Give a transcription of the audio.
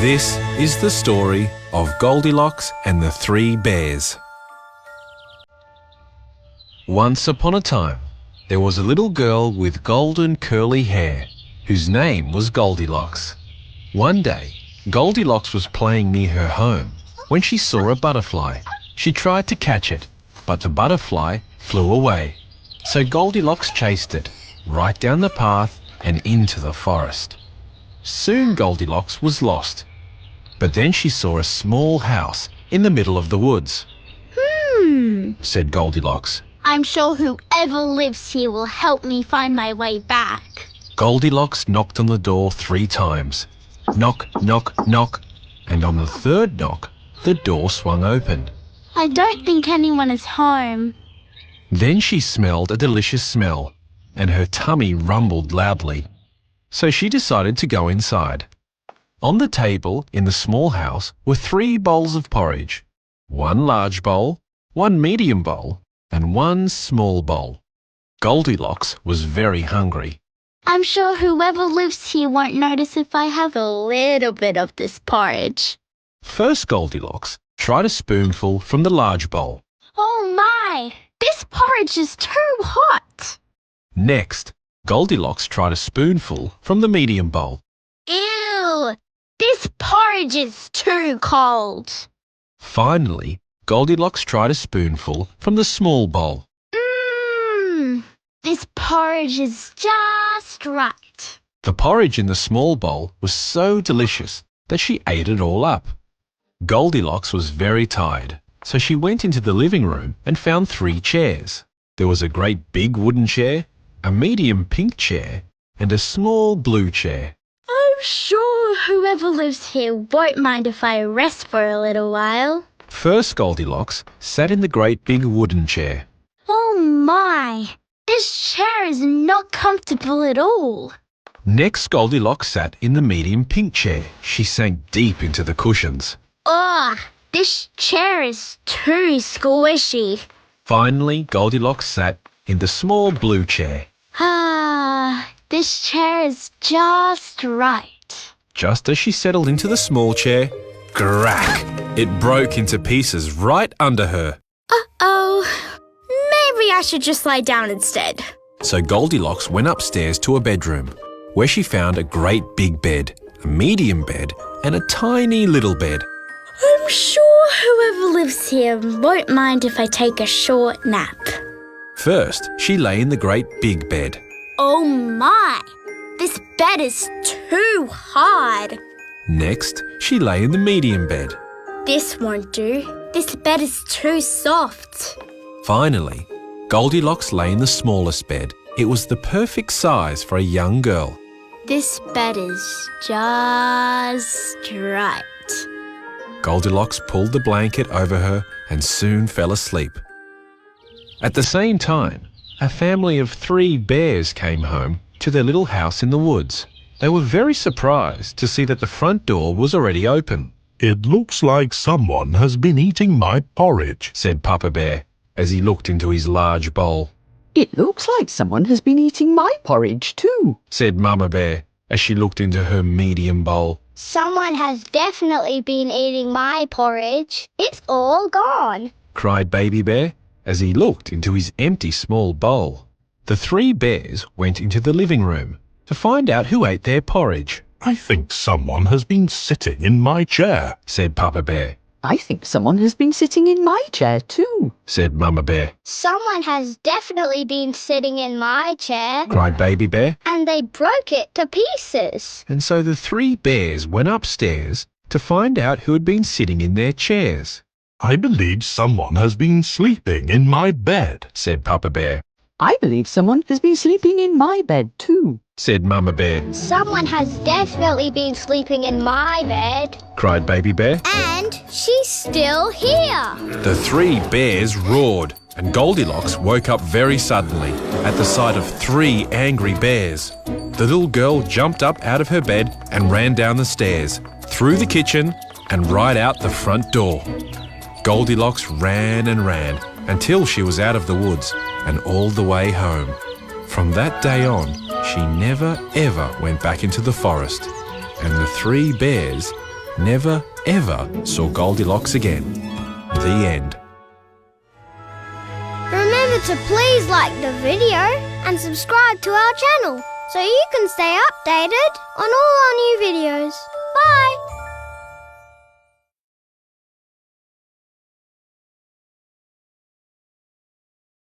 This is the story of Goldilocks and the Three Bears. Once upon a time, there was a little girl with golden curly hair whose name was Goldilocks. One day, Goldilocks was playing near her home when she saw a butterfly. She tried to catch it, but the butterfly flew away. So Goldilocks chased it right down the path and into the forest. Soon Goldilocks was lost, but then she saw a small house in the middle of the woods. Said Goldilocks. I'm sure whoever lives here will help me find my way back. Goldilocks knocked on the door 3 times. Knock, knock, knock. And on the third knock, the door swung open. I don't think anyone is home. Then she smelled a delicious smell, and her tummy rumbled loudly. So she decided to go inside. On the table in the small house were 3 bowls of porridge. 1 large bowl, 1 medium bowl, and 1 small bowl. Goldilocks was very hungry. I'm sure whoever lives here won't notice if I have a little bit of this porridge. First Goldilocks tried a spoonful from the large bowl. Oh my! This porridge is too hot! Next, Goldilocks tried a spoonful from the medium bowl. Ew! This porridge is too cold. Finally, Goldilocks tried a spoonful from the small bowl. This porridge is just right. The porridge in the small bowl was so delicious that she ate it all up. Goldilocks was very tired, so she went into the living room and found 3 chairs. There was a great big wooden chair, a medium pink chair, and a small blue chair. I'm sure whoever lives here won't mind if I rest for a little while. First Goldilocks sat in the great big wooden chair. Oh my! This chair is not comfortable at all. Next Goldilocks sat in the medium pink chair. She sank deep into the cushions. Ugh! This chair is too squishy. Finally, Goldilocks sat in the small blue chair. This chair is just right. Just as she settled into the small chair, crack! It broke into pieces right under her. Uh-oh. Maybe I should just lie down instead. So Goldilocks went upstairs to a bedroom, where she found a great big bed, a medium bed, and a tiny little bed. I'm sure whoever lives here won't mind if I take a short nap. First, she lay in the great big bed. Oh my! This bed is too hard. Next, she lay in the medium bed. This won't do. This bed is too soft. Finally, Goldilocks lay in the smallest bed. It was the perfect size for a young girl. This bed is just right. Goldilocks pulled the blanket over her and soon fell asleep. At the same time, a family of 3 bears came home to their little house in the woods. They were very surprised to see that the front door was already open. "It looks like someone has been eating my porridge," said Papa Bear as he looked into his large bowl. "It looks like someone has been eating my porridge too," said Mama Bear as she looked into her medium bowl. Someone has definitely been eating my porridge. It's all gone. Cried Baby Bear as he looked into his empty small bowl. The 3 bears went into the living room to find out who ate their porridge. "I think someone has been sitting in my chair," said Papa Bear. "I think someone has been sitting in my chair too," said Mama Bear. Someone has definitely been sitting in my chair. Cried Baby Bear. And they broke it to pieces. And so the 3 bears went upstairs to find out who had been sitting in their chairs. "I believe someone has been sleeping in my bed," said Papa Bear. "I believe someone has been sleeping in my bed too," said Mama Bear. Someone has definitely been sleeping in my bed. Cried Baby Bear. And she's still here. The 3 bears roared, and Goldilocks woke up very suddenly at the sight of 3 angry bears. The little girl jumped up out of her bed and ran down the stairs, through the kitchen, and right out the front door. Goldilocks ran and ran until she was out of the woods and all the way home. From that day on, she never ever went back into the forest, and the 3 bears never ever saw Goldilocks again. The end. Remember to please like the video and subscribe to our channel so you can stay updated on all our new videos.